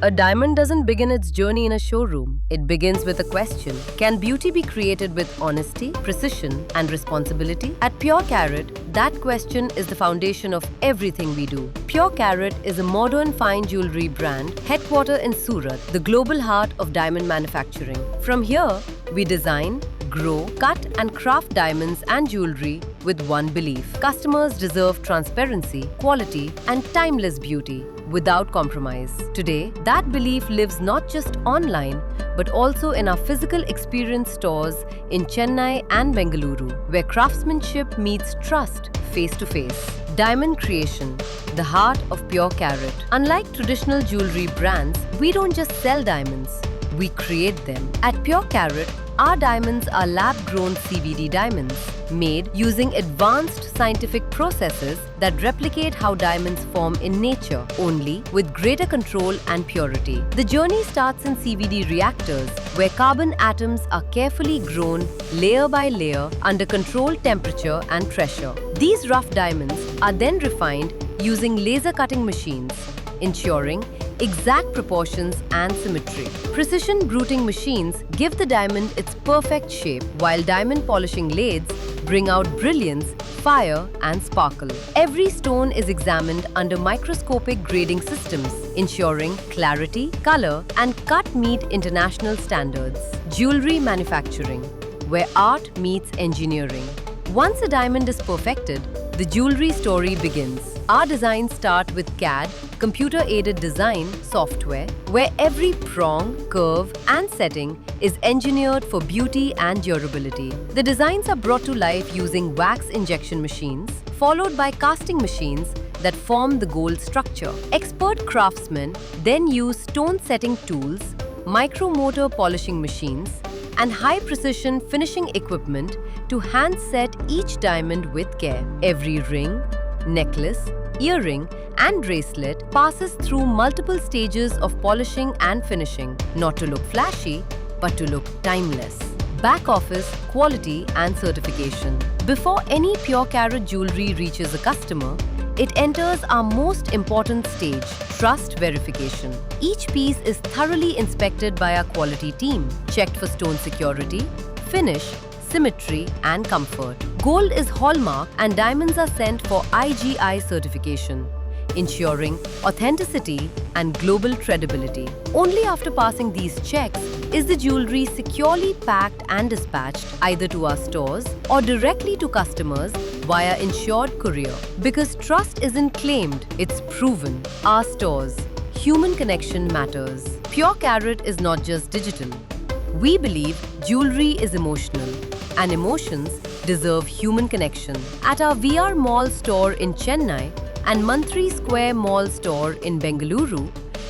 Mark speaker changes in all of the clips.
Speaker 1: A diamond doesn't begin its journey in a showroom. It begins with a question. Can beauty be created with honesty, precision, and responsibility? At Pure Carat, that question is the foundation of everything we do. Pure Carat is a modern fine jewelry brand headquartered in Surat, the global heart of diamond manufacturing. From here, we design, grow, cut, and craft diamonds and jewelry with one belief. Customers deserve transparency, quality, and timeless beauty without compromise. Today, that belief lives not just online, but also in our physical experience stores in Chennai and Bengaluru, where craftsmanship meets trust face to face. Diamond creation, the heart of Pure Carat. Unlike traditional jewelry brands, we don't just sell diamonds, we create them. At Pure Carat, our diamonds are lab-grown CVD diamonds, made using advanced scientific processes that replicate how diamonds form in nature, only with greater control and purity. The journey starts in CVD reactors, where carbon atoms are carefully grown layer by layer under controlled temperature and pressure. These rough diamonds are then refined using laser cutting machines, ensuring exact proportions and symmetry. Precision bruting machines give the diamond its perfect shape, while diamond polishing lathes bring out brilliance, fire, and sparkle. Every stone is examined under microscopic grading systems, ensuring clarity, color, and cut meet international standards. Jewelry manufacturing, where art meets engineering. Once a diamond is perfected, the jewelry story begins. Our designs start with CAD, computer-aided design software, where every prong, curve, and setting is engineered for beauty and durability. The designs are brought to life using wax injection machines, followed by casting machines that form the gold structure. Expert craftsmen then use stone-setting tools, micromotor polishing machines, and high-precision finishing equipment to hand-set each diamond with care. Every ring, necklace, earring, and bracelet passes through multiple stages of polishing and finishing, not to look flashy, but to look timeless. Back office, quality, and certification. Before any Pure Carat jewelry reaches a customer, it enters our most important stage, trust verification. Each piece is thoroughly inspected by our quality team, checked for stone security, finish, symmetry, and comfort. Gold is hallmark and diamonds are sent for IGI certification, ensuring authenticity and global credibility. Only after passing these checks is the jewelry securely packed and dispatched either to our stores or directly to customers via insured courier. Because trust isn't claimed, it's proven. Our stores. Human connection matters. Pure Carat is not just digital. We believe jewelry is emotional, and emotions deserve human connection. At our VR Mall store in Chennai and Mantri Square Mall store in Bengaluru,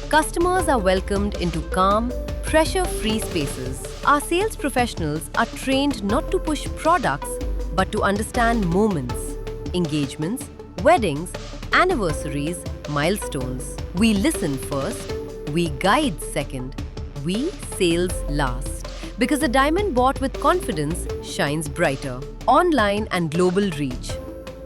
Speaker 1: customers are welcomed into calm, pressure-free spaces. Our sales professionals are trained not to push products, but to understand moments, engagements, weddings, anniversaries, milestones. We listen first, we guide second, we sales last. Because a diamond bought with confidence shines brighter. Online and global reach.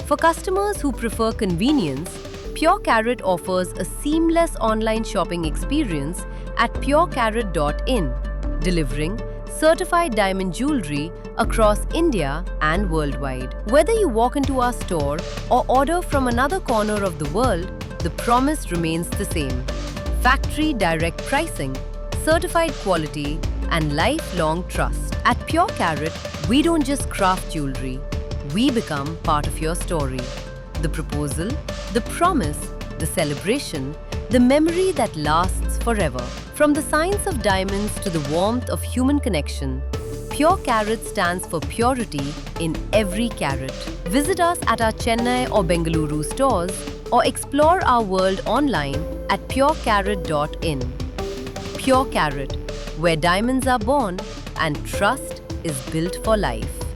Speaker 1: For customers who prefer convenience, Pure Carat offers a seamless online shopping experience at purecarat.in, delivering certified diamond jewelry across India and worldwide. Whether you walk into our store or order from another corner of the world, the promise remains the same. Factory direct pricing, certified quality, and lifelong trust. At Pure Carat, we don't just craft jewelry, we become part of your story. The proposal, the promise, the celebration, the memory that lasts forever. From the science of diamonds to the warmth of human connection, Pure Carat stands for purity in every carat. Visit us at our Chennai or Bengaluru stores or explore our world online at purecarat.in. Pure Carat, where diamonds are born and trust is built for life.